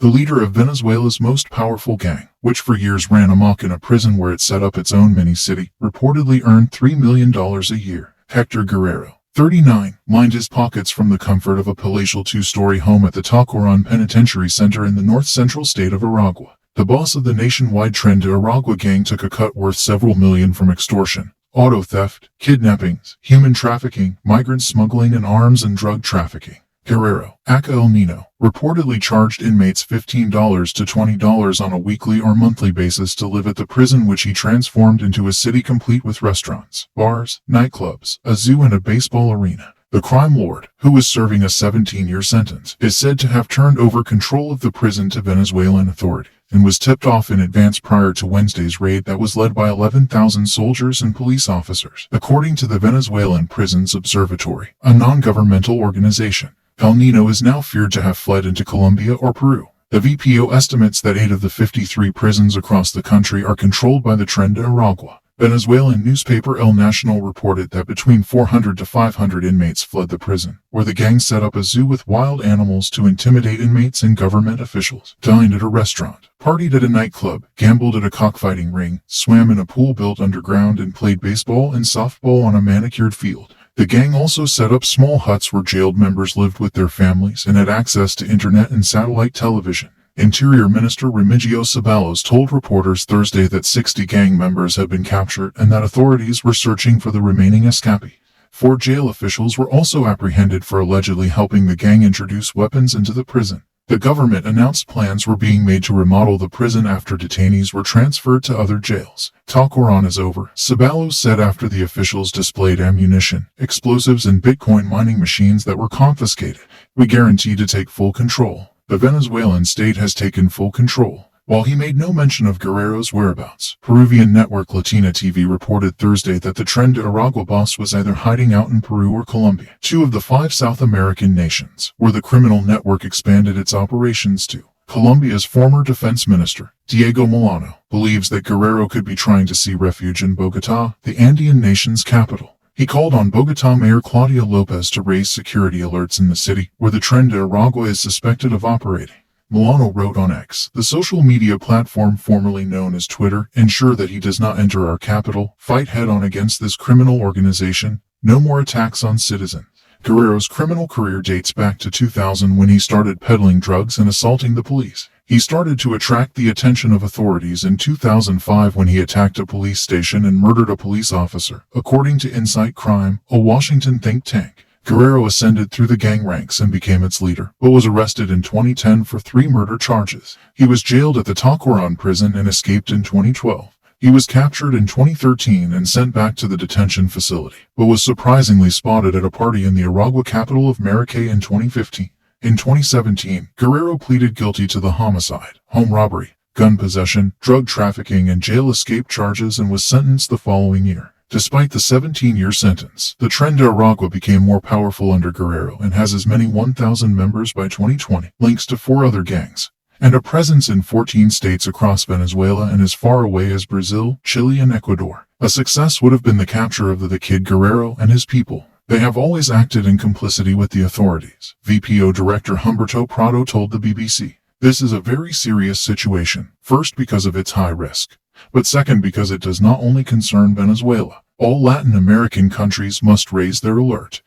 the leader of Venezuela's most powerful gang, which for years ran amok in a prison where it set up its own mini-city, reportedly earned $3 million a year. Hector Guerrero, 39, lined his pockets from the comfort of a palatial two-story home at the Tacoron Penitentiary Center in the north-central state of Aragua. The boss of the nationwide Tren de Aragua gang took a cut worth several million from extortion, auto theft, kidnappings, human trafficking, migrant smuggling, and arms and drug trafficking. Guerrero, aka El Nino, reportedly charged inmates $15 to $20 on a weekly or monthly basis to live at the prison, which he transformed into a city complete with restaurants, bars, nightclubs, a zoo, and a baseball arena. The crime lord, who was serving a 17-year sentence, is said to have turned over control of the prison to Venezuelan authorities and was tipped off in advance prior to Wednesday's raid that was led by 11,000 soldiers and police officers, according to the Venezuelan Prisons Observatory, a non-governmental organization. El Nino is now feared to have fled into Colombia or Peru. The VPO estimates that 8 of the 53 prisons across the country are controlled by the Tren de Aragua. Venezuelan newspaper El Nacional reported that between 400 to 500 inmates fled the prison, where the gang set up a zoo with wild animals to intimidate inmates and government officials, dined at a restaurant, partied at a nightclub, gambled at a cockfighting ring, swam in a pool built underground, and played baseball and softball on a manicured field. The gang also set up small huts where jailed members lived with their families and had access to internet and satellite television. Interior Minister Remigio Ceballos told reporters Thursday that 60 gang members had been captured and that authorities were searching for the remaining escapee. 4 jail officials were also apprehended for allegedly helping the gang introduce weapons into the prison. The government announced plans were being made to remodel the prison after detainees were transferred to other jails. Tacoron is over, Ceballos said after the officials displayed ammunition, explosives, and Bitcoin mining machines that were confiscated. We guarantee to take full control. The Venezuelan state has taken full control. While he made no mention of Guerrero's whereabouts, Peruvian network Latina TV reported Thursday that the Tren de Aragua boss was either hiding out in Peru or Colombia, 2 of the 5 South American nations, where the criminal network expanded its operations to. Colombia's former defense minister, Diego Molano, believes that Guerrero could be trying to seek refuge in Bogotá, the Andean nation's capital. He called on Bogotá Mayor Claudia Lopez to raise security alerts in the city, where the Tren de Aragua is suspected of operating. Molano wrote on X, the social media platform formerly known as Twitter, ensure that he does not enter our capital, fight head-on against this criminal organization, no more attacks on citizens. Guerrero's criminal career dates back to 2000 when he started peddling drugs and assaulting the police. He started to attract the attention of authorities in 2005 when he attacked a police station and murdered a police officer, according to Insight Crime, a Washington think tank. Guerrero ascended through the gang ranks and became its leader, but was arrested in 2010 for 3 murder charges. He was jailed at the Tacoron prison and escaped in 2012. He was captured in 2013 and sent back to the detention facility, but was surprisingly spotted at a party in the Aragua capital of Maracay in 2015. In 2017, Guerrero pleaded guilty to the homicide, home robbery, gun possession, drug trafficking, and jail escape charges and was sentenced the following year. Despite the 17-year sentence, the Tren de Aragua became more powerful under Guerrero and has as many 1,000 members by 2020, links to 4 other gangs, and a presence in 14 states across Venezuela and as far away as Brazil, Chile, and Ecuador. A success would have been the capture of the Kid Guerrero and his people. They have always acted in complicity with the authorities, VPO Director Humberto Prado told the BBC. This is a very serious situation, first because of its high risk, but second because it does not only concern Venezuela. All Latin American countries must raise their alert.